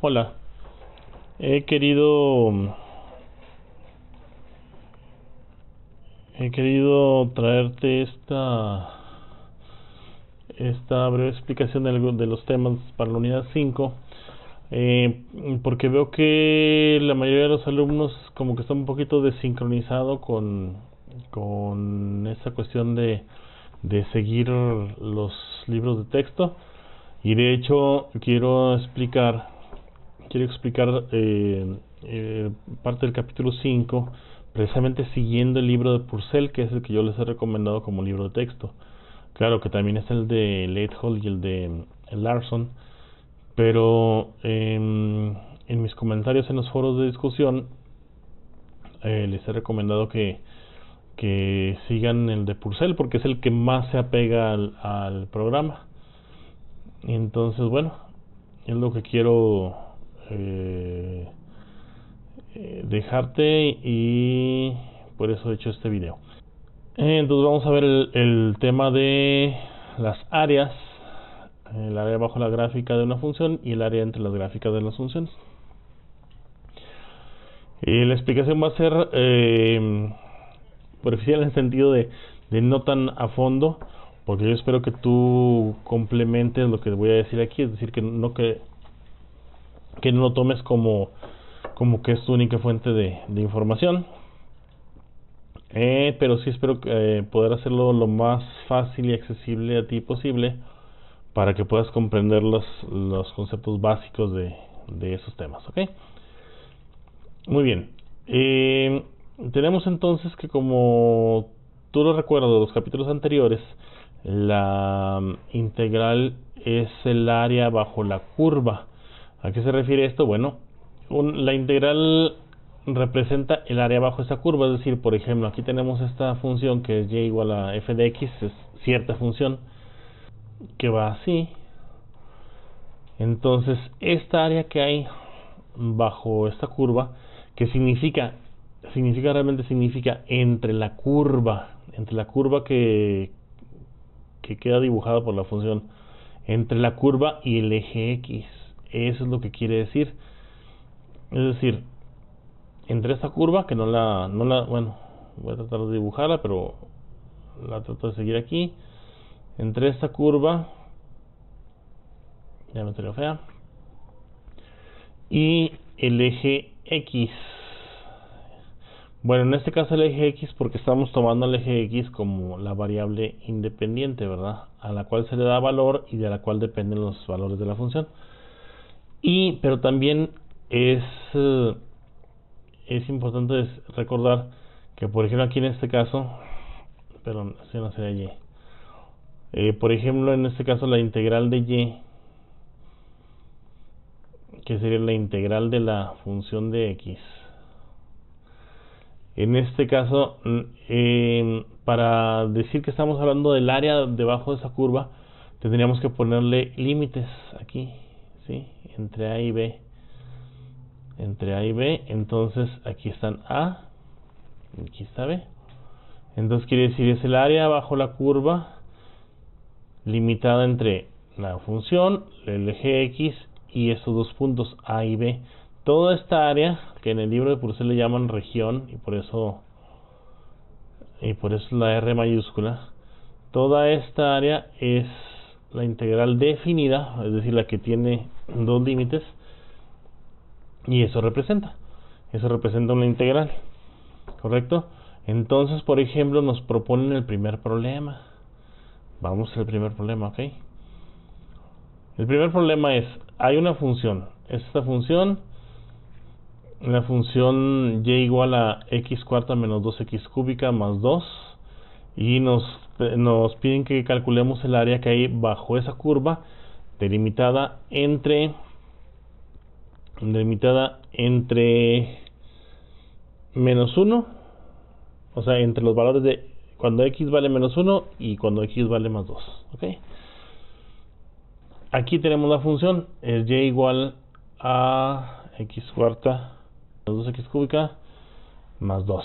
Hola, he querido he querido traerte esta breve explicación de los temas para la unidad 5, porque veo que la mayoría de los alumnos como que están un poquito desincronizado con esta cuestión de seguir los libros de texto, y de hecho quiero explicar parte del capítulo 5 precisamente siguiendo el libro de Purcell, que es el que yo les he recomendado como libro de texto. Claro que también es el de Leithol y el de Larson, pero en mis comentarios en los foros de discusión les he recomendado que sigan el de Purcell porque es el que más se apega al programa. Entonces, bueno, es lo que quiero eh, dejarte, y por eso he hecho este video. Entonces vamos a ver el tema de las áreas, el área bajo la gráfica de una función y el área entre las gráficas de las funciones. La explicación va a ser superficial en el sentido de no tan a fondo, porque yo espero que tú complementes lo que voy a decir aquí, es decir, que no lo tomes como que es tu única fuente de información. Pero sí espero poder hacerlo lo más fácil y accesible a ti posible para que puedas comprender los conceptos básicos de esos temas, ¿ok? Muy bien. Tenemos entonces que, como tú lo recuerdas de los capítulos anteriores, la integral es el área bajo la curva. ¿A qué se refiere esto? Bueno, la integral representa el área bajo esa curva, es decir, por ejemplo, aquí tenemos esta función que es y igual a f de x, es cierta función que va así. Entonces, esta área que hay bajo esta curva, que significa entre la curva que queda dibujada por la función, entre la curva y el eje x. Eso es lo que quiere decir. Es decir, entre esta curva, que bueno, voy a tratar de dibujarla, pero la trato de seguir aquí. Entre esta curva, ya me salió fea, y el eje x. Bueno, en este caso el eje x, porque estamos tomando el eje x como la variable independiente, ¿verdad? A la cual se le da valor y de la cual dependen los valores de la función. Pero también es importante recordar que, por ejemplo, aquí en este caso, perdón, si no sería y, por ejemplo, en este caso la integral de y, que sería la integral de la función de x. En este caso, para decir que estamos hablando del área debajo de esa curva, tendríamos que ponerle límites aquí, ¿sí? Entre A y B. Entonces aquí están A, aquí está B. Entonces quiere decir es el área bajo la curva limitada entre la función, el eje x y estos dos puntos A y B. Toda esta área, que en el libro de Purcell le llaman región, y por eso la R mayúscula, toda esta área es la integral definida, es decir, la que tiene dos límites, y eso representa una integral, ¿correcto? Entonces, por ejemplo, nos proponen el primer problema. Vamos al primer problema, ¿ok? El primer problema es, hay una función, esta función, la función y igual a x cuarta menos 2x cúbica más 2, y nos piden que calculemos el área que hay bajo esa curva, delimitada entre menos 1, o sea, entre los valores de cuando x vale menos 1 y cuando x vale más 2, ¿ok? Aquí tenemos la función, es y igual a x cuarta menos 2x cúbica más 2.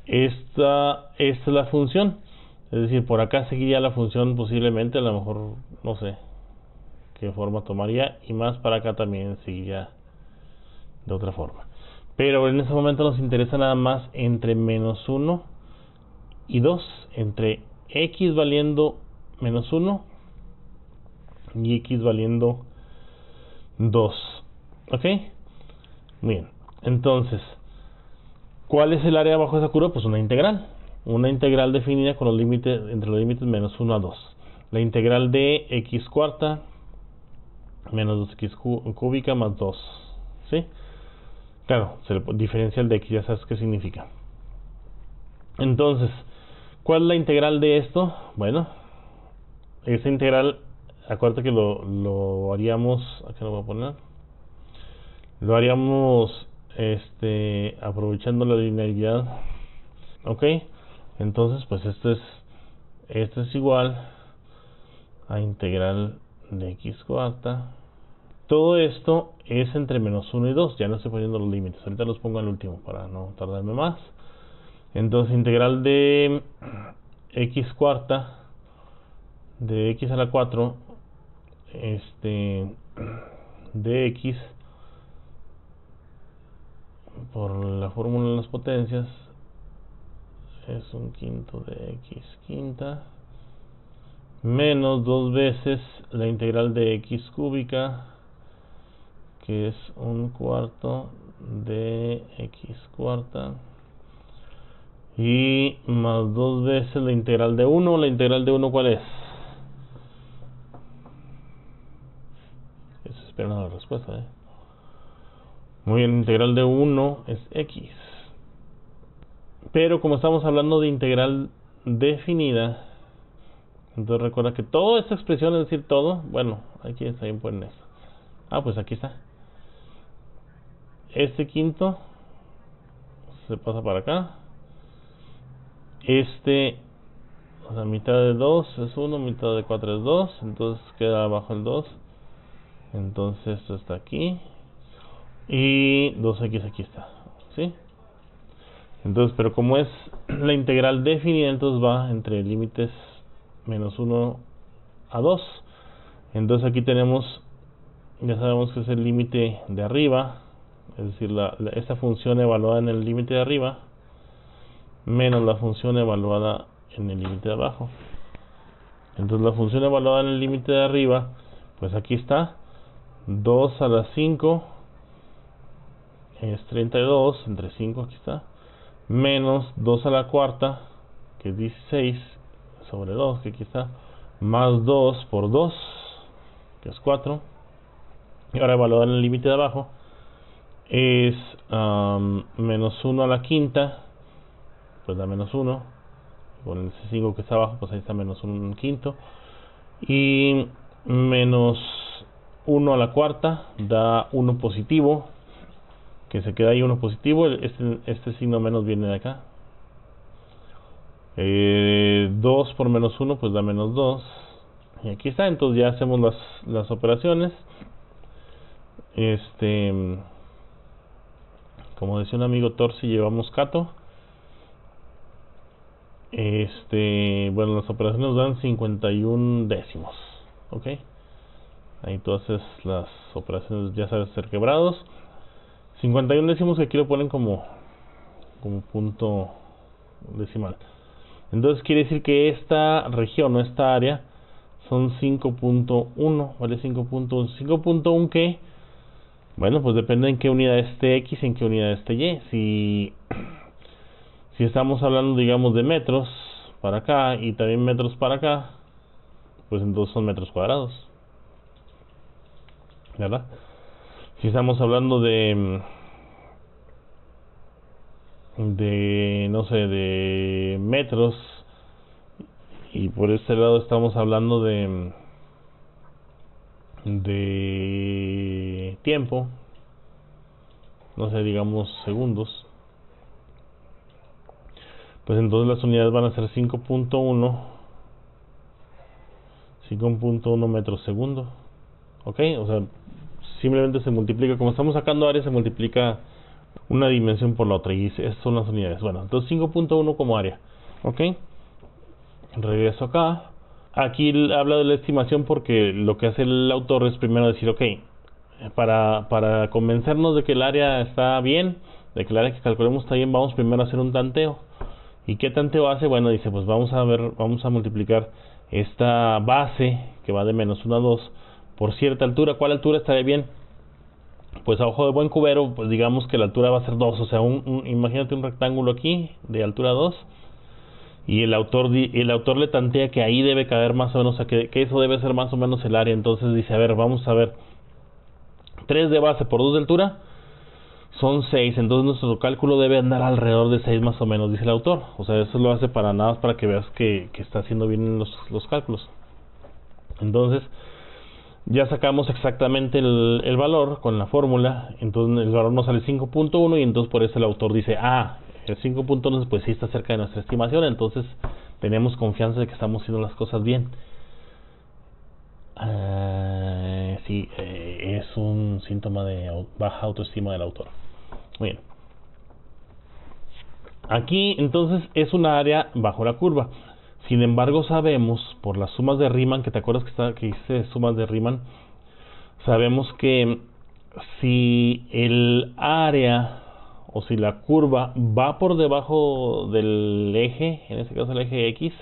Esta es la función, es decir, por acá seguiría la función posiblemente, a lo mejor, no sé, qué forma tomaría, y más para acá también seguiría de otra forma. Pero en ese momento nos interesa nada más entre menos 1 y 2, entre x valiendo menos 1 y x valiendo 2. ¿Ok? Bien, entonces, ¿cuál es el área bajo esa curva? Pues una integral definida con los límites, entre los límites menos 1 a 2. La integral de x cuarta menos 2x cúbica más 2. ¿Sí? Claro, se le diferencia el de x, ya sabes qué significa. Entonces, ¿cuál es la integral de esto? Bueno, esa integral, acuérdate que lo haríamos, aquí lo voy a poner, lo haríamos aprovechando la linealidad. Ok, entonces pues esto es igual a integral de x cuarta. Todo esto es entre menos 1 y 2, ya no estoy poniendo los límites, ahorita los pongo al último para no tardarme más. Entonces integral de x cuarta de x a la 4 de x por la fórmula de las potencias es un quinto de x quinta menos 2 veces la integral de x cúbica, que es un cuarto de x cuarta, y más 2 veces la integral de 1. ¿La integral de 1 cuál es? Eso espera la respuesta, Muy bien, la integral de 1 es x. Pero como estamos hablando de integral definida, entonces recuerda que toda esta expresión, es decir, todo, bueno, aquí está bien ponen eso. Pues aquí está. Este quinto se pasa para acá. O sea, mitad de 2 es 1, mitad de 4 es 2, entonces queda abajo el 2. Entonces esto está aquí. Y 2x aquí está, ¿sí? Entonces, pero como es la integral definida, entonces va entre límites menos 1 a 2. Entonces aquí tenemos, ya sabemos que es el límite de arriba, es decir, esta función evaluada en el límite de arriba menos la función evaluada en el límite de abajo. Entonces la función evaluada en el límite de arriba, pues aquí está, 2 a la 5 es 32, entre 5 aquí está, menos 2 a la cuarta, que es 16, sobre 2, que aquí está, más 2 por 2, que es 4, y ahora evaluada en el límite de abajo, es menos 1 a la quinta, pues da menos 1, con el 5 que está abajo, pues ahí está menos 1 quinto, y menos 1 a la cuarta da 1 positivo, que se queda ahí 1 positivo, este signo menos viene de acá. 2 por menos 1 pues da menos 2, y aquí está. Entonces ya hacemos las operaciones. Como decía un amigo, torsi llevamos cato. Bueno, las operaciones nos dan 51 décimos, ok. Ahí tú haces las operaciones, ya sabes hacer quebrados. 51 décimos, que aquí lo ponen como punto decimal. Entonces quiere decir que esta región o esta área son 5.1, ¿vale? 5.1. 5.1 que, bueno, pues depende en qué unidad esté x, en qué unidad esté y. Si estamos hablando, digamos, de metros para acá y también metros para acá, pues entonces son metros cuadrados, ¿verdad? Si estamos hablando de no sé, de metros, y por este lado estamos hablando de tiempo, no sé, digamos segundos, pues entonces las unidades van a ser 5.1 metros segundo, ok. O sea, simplemente se multiplica, como estamos sacando área, se multiplica una dimensión por la otra, y estas son las unidades. Bueno, entonces 5.1 como área, ok. Regreso acá, Aquí habla de la estimación porque lo que hace el autor es primero decir, ok, para convencernos de que el área está bien, de que el área que calculemos está bien, vamos primero a hacer un tanteo. ¿Y qué tanteo hace? Bueno, dice, pues vamos a multiplicar esta base que va de -1 a 2 por cierta altura. ¿Cuál altura estaría bien? Pues a ojo de buen cubero, pues digamos que la altura va a ser 2, o sea, imagínate un rectángulo aquí de altura 2, y el autor le tantea que ahí debe caber más o menos, o sea, que eso debe ser más o menos el área. Entonces dice, a ver, vamos a ver, 3 de base por 2 de altura son 6, entonces nuestro cálculo debe andar alrededor de 6 más o menos, dice el autor. O sea, eso lo hace para nada más para que veas que está haciendo bien los cálculos. Entonces ya sacamos exactamente el valor con la fórmula. Entonces el valor nos sale 5.1 y entonces por eso el autor dice, el 5.1 pues sí está cerca de nuestra estimación, entonces tenemos confianza de que estamos haciendo las cosas bien. Sí, es un síntoma de baja autoestima del autor. Muy bien. Aquí entonces es una área bajo la curva. Sin embargo, sabemos por las sumas de Riemann, que te acuerdas que hice sumas de Riemann, sabemos que si el área o si la curva va por debajo del eje, en este caso el eje X,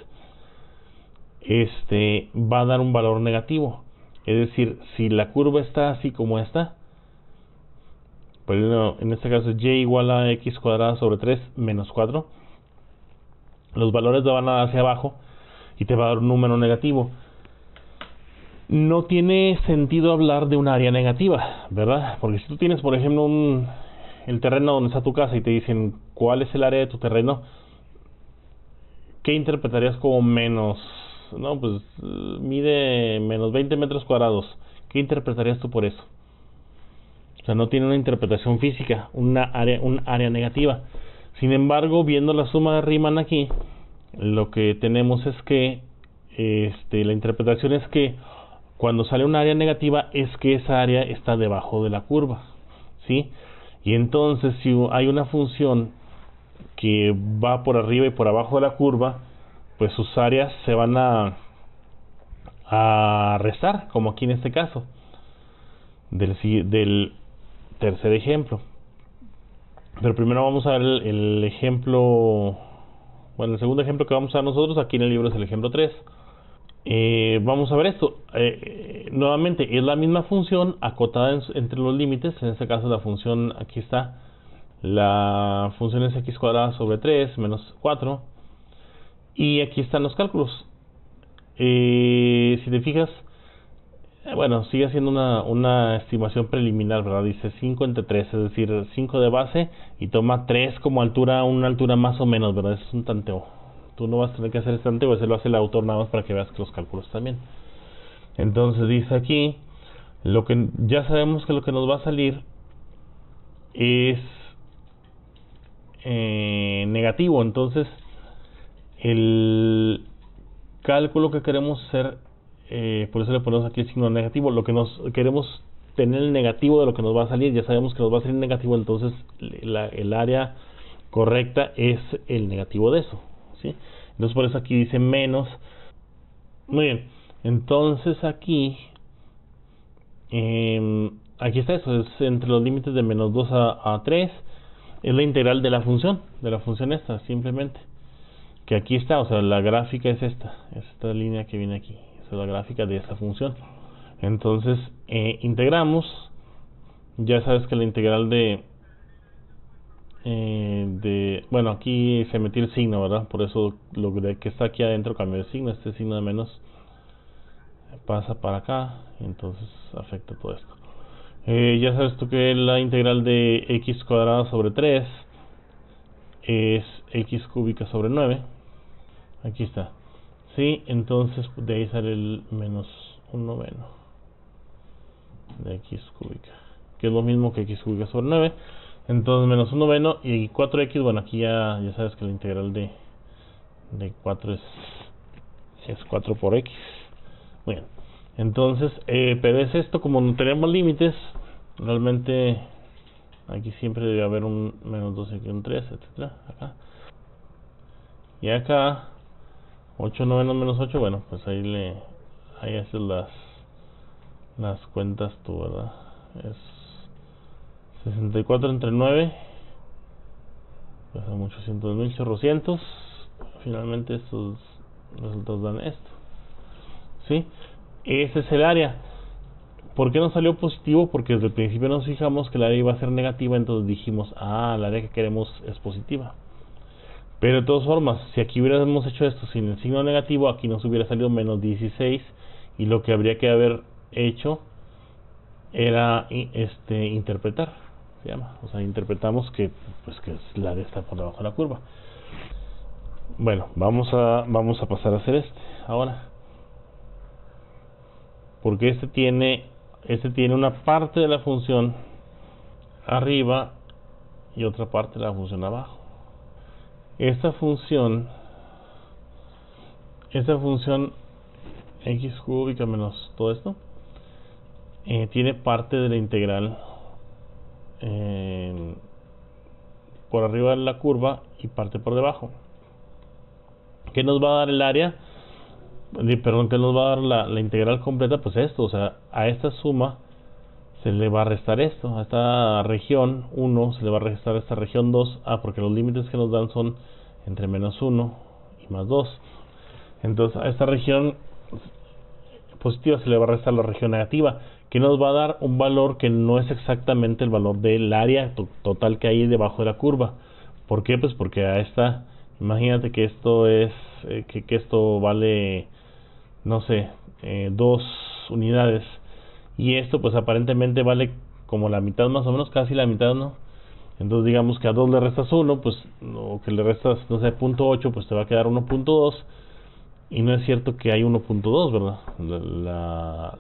va a dar un valor negativo. Es decir, si la curva está así como está, pues en este caso y igual a x cuadrada sobre 3 menos 4, los valores van hacia abajo y te va a dar un número negativo. No tiene sentido hablar de un área negativa, ¿verdad? Porque si tú tienes, por ejemplo, el terreno donde está tu casa y te dicen cuál es el área de tu terreno, ¿qué interpretarías como menos? No, pues mide menos 20 metros cuadrados. ¿Qué interpretarías tú por eso? O sea, no tiene una interpretación física, un área negativa. Sin embargo, viendo la suma de Riemann aquí, lo que tenemos es que la interpretación es que cuando sale un área negativa es que esa área está debajo de la curva, ¿sí? Y entonces si hay una función que va por arriba y por abajo de la curva, pues sus áreas se van a restar, como aquí en este caso del tercer ejemplo. Pero primero vamos a ver el ejemplo, bueno, el segundo ejemplo que vamos a ver nosotros aquí en el libro es el ejemplo 3. Vamos a ver esto. Nuevamente es la misma función acotada entre los límites. En este caso la función, aquí está, la función es x cuadrada sobre 3 menos 4, y aquí están los cálculos. Si te fijas, bueno, sigue siendo una estimación preliminar, ¿verdad? Dice 5 entre 3, es decir, 5 de base y toma 3 como altura, una altura más o menos, ¿verdad? Es un tanteo. Tú no vas a tener que hacer este tanteo, ese lo hace el autor nada más para que veas que los cálculos también. Entonces dice aquí, ya sabemos que lo que nos va a salir es negativo. Entonces el cálculo que queremos hacer, por eso le ponemos aquí el signo negativo, lo que queremos tener el negativo de lo que nos va a salir. Ya sabemos que nos va a salir negativo, entonces el área correcta es el negativo de eso, ¿sí? Entonces por eso aquí dice menos. Muy bien, entonces aquí está eso, es entre los límites de menos 2 a 3, es la integral de la función esta, simplemente, que aquí está, o sea, la gráfica es esta línea que viene aquí, esa es la gráfica de esta función. Entonces integramos, ya sabes que la integral bueno, aquí se metió el signo, ¿verdad? Por eso lo que está aquí adentro cambió de signo. Este signo de menos pasa para acá, entonces afecta todo esto. Ya sabes tú que la integral de x cuadrada sobre 3 es x cúbica sobre 9. Aquí está. Sí, entonces de ahí sale el menos 1/9 de x cúbica, que es lo mismo que x cúbica sobre 9. Entonces menos 1/9 y 4x, bueno, aquí ya sabes que la integral de 4 es 4 por x. Muy bien. Entonces, pero es esto, como no tenemos límites, realmente aquí siempre debe haber un menos 2 y aquí un 3, etcétera, acá. Y acá 8 novenos menos 8, bueno, pues ahí haces las cuentas tú, ¿verdad? Es 64 entre 9, pues son 800.000 chorrocientos. Finalmente estos resultados dan esto, ¿sí? Ese es el área. ¿Por qué no salió positivo? Porque desde el principio nos fijamos que el área iba a ser negativa, entonces dijimos, el área que queremos es positiva. Pero de todas formas, si aquí hubiéramos hecho esto sin el signo negativo, aquí nos hubiera salido menos 16, y lo que habría que haber hecho era interpretar, se llama. O sea, interpretamos que el área está por debajo de la curva. Bueno, vamos a pasar a hacer ahora. Porque este tiene una parte de la función arriba y otra parte de la función abajo. Esta función x cúbica menos todo esto tiene parte de la integral por arriba de la curva y parte por debajo. ¿Qué nos va a dar el área? Perdón, ¿qué nos va a dar la integral completa? Pues esto, o sea, a esta suma se le va a restar esto, a esta región 1 se le va a restar esta región 2, porque los límites que nos dan son entre menos 1 y más 2. Entonces a esta región positiva se le va a restar la región negativa, que nos va a dar un valor que no es exactamente el valor del área total que hay debajo de la curva. ¿Por qué? Pues porque a esta, imagínate que esto es que esto vale, no sé, 2 unidades, y esto pues aparentemente vale como la mitad, más o menos, casi la mitad, ¿no? Entonces digamos que a 2 le restas 1, pues, o que le restas, no sé, 0.8, pues te va a quedar 1.2, y no es cierto que hay 1.2, ¿verdad?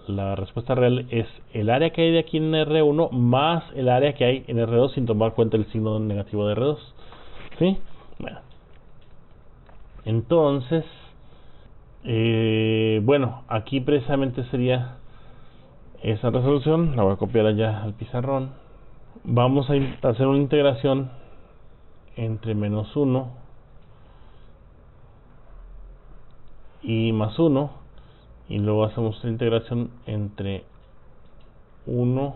La respuesta real es el área que hay de aquí en R1 más el área que hay en R2 sin tomar cuenta el signo negativo de R2, ¿sí? Bueno, entonces bueno, aquí precisamente sería esa resolución. La voy a copiar allá al pizarrón. Vamos a hacer una integración entre menos 1 y más 1, y luego hacemos una integración entre 1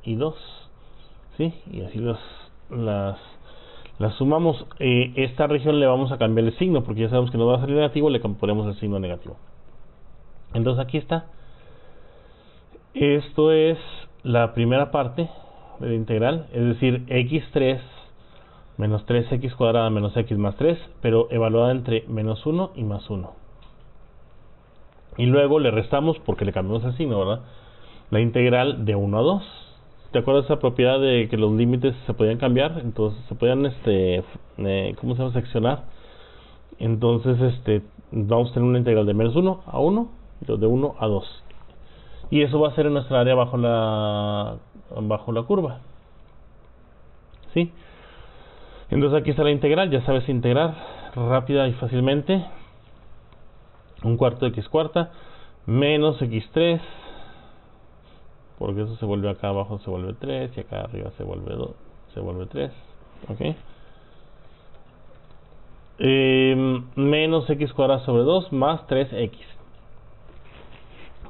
y 2, ¿sí? Y así las sumamos. Esta región le vamos a cambiar el signo, porque ya sabemos que nos va a salir negativo, le ponemos el signo negativo. Entonces aquí está. Esto es la primera parte de la integral, es decir, x3 menos 3x cuadrada menos x más 3, pero evaluada entre menos 1 y más 1. Y luego le restamos, porque le cambiamos el signo, ¿verdad?, la integral de 1 a 2. ¿Te acuerdas de esa propiedad de que los límites se podían cambiar? Entonces se podían, ¿cómo se llama?, seccionar. Entonces, vamos a tener una integral de menos 1 a 1 y los de 1 a 2. Y eso va a ser en nuestra área bajo la curva, ¿sí? Entonces aquí está la integral, ya sabes integrar rápida y fácilmente. 1/4 de x cuarta menos x3, porque eso se vuelve acá abajo, se vuelve 3, y acá arriba se vuelve 3, ¿ok? Menos x cuadrada sobre 2 más 3x.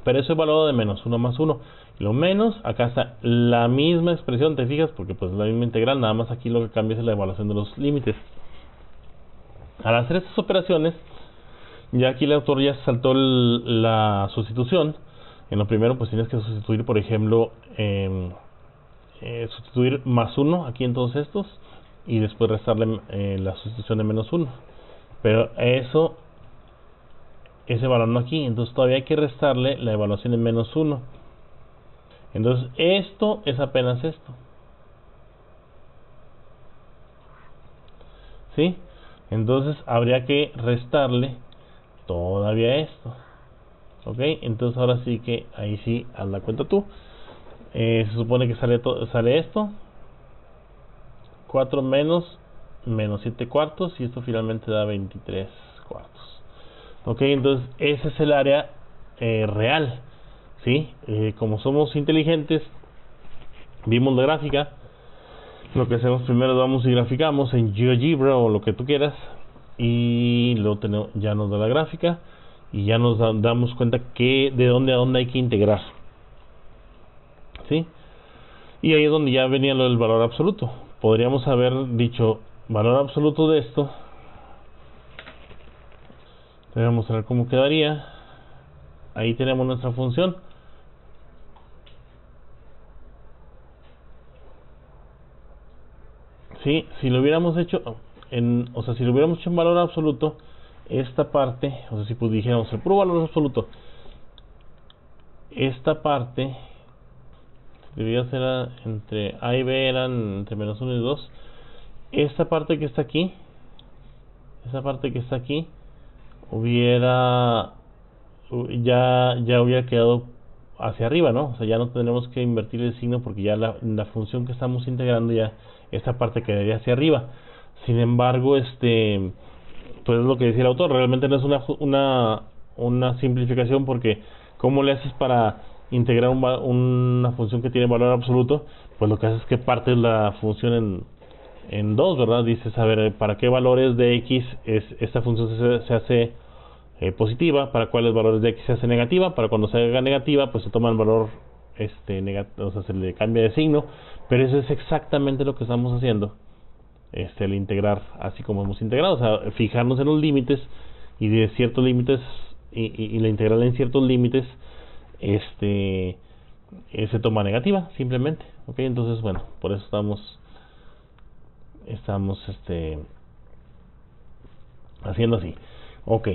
Pero eso es evaluado de menos 1 más 1. Lo menos, acá está la misma expresión, ¿te fijas? Porque pues es la misma integral, nada más aquí lo que cambia es la evaluación de los límites. Al hacer estas operaciones, ya aquí el autor ya saltó la sustitución. En lo primero pues tienes que sustituir, por ejemplo, sustituir más 1 aquí en todos estos, y después restarle la sustitución de menos 1. Pero eso es evaluando aquí, entonces todavía hay que restarle la evaluación de menos 1. Entonces esto es apenas esto, ¿sí? Entonces habría que restarle todavía esto, ¿ok? Entonces ahora sí que, ahí sí, haz la cuenta tú. Se supone que sale esto, 4 menos 7 cuartos, y esto finalmente da 23 cuartos. Ok, entonces ese es el área real, ¿sí? Como somos inteligentes, vimos la gráfica. Lo que hacemos primero, vamos y graficamos en GeoGebra o lo que tú quieras, y luego tenemos, ya nos da la gráfica y ya nos damos cuenta que de dónde a dónde hay que integrar, ¿sí? Y ahí es donde ya venía lo del valor absoluto. Podríamos haber dicho valor absoluto de esto. Te voy a mostrar cómo quedaría. Ahí tenemos nuestra función. Sí, si lo hubiéramos hecho o sea, si lo hubiéramos hecho en valor absoluto, esta parte, o sea, si pues dijéramos el puro valor absoluto, esta parte debería ser entre A y B, eran entre menos 1 y 2. Esta parte que está aquí, hubiera ya hubiera quedado hacia arriba, ¿no? O sea, ya no tenemos que invertir el signo porque ya la función que estamos integrando, ya esta parte quedaría hacia arriba. Sin embargo, pues es lo que decía el autor, realmente no es una simplificación, porque ¿cómo le haces para integrar una función que tiene valor absoluto? Pues lo que haces es que partes la función en dos, ¿verdad? Dices, a ver, ¿para qué valores de x esta función se hace positiva? ¿Para cuáles valores de x se hace negativa? Para cuando se haga negativa, pues se toma el valor o sea, se le cambia de signo. Pero eso es exactamente lo que estamos haciendo, el integrar así como hemos integrado, o sea, fijarnos en los límites y de ciertos límites y la integral en ciertos límites se toma negativa simplemente, ¿ok? Entonces, bueno, por eso estamos haciendo así, ok.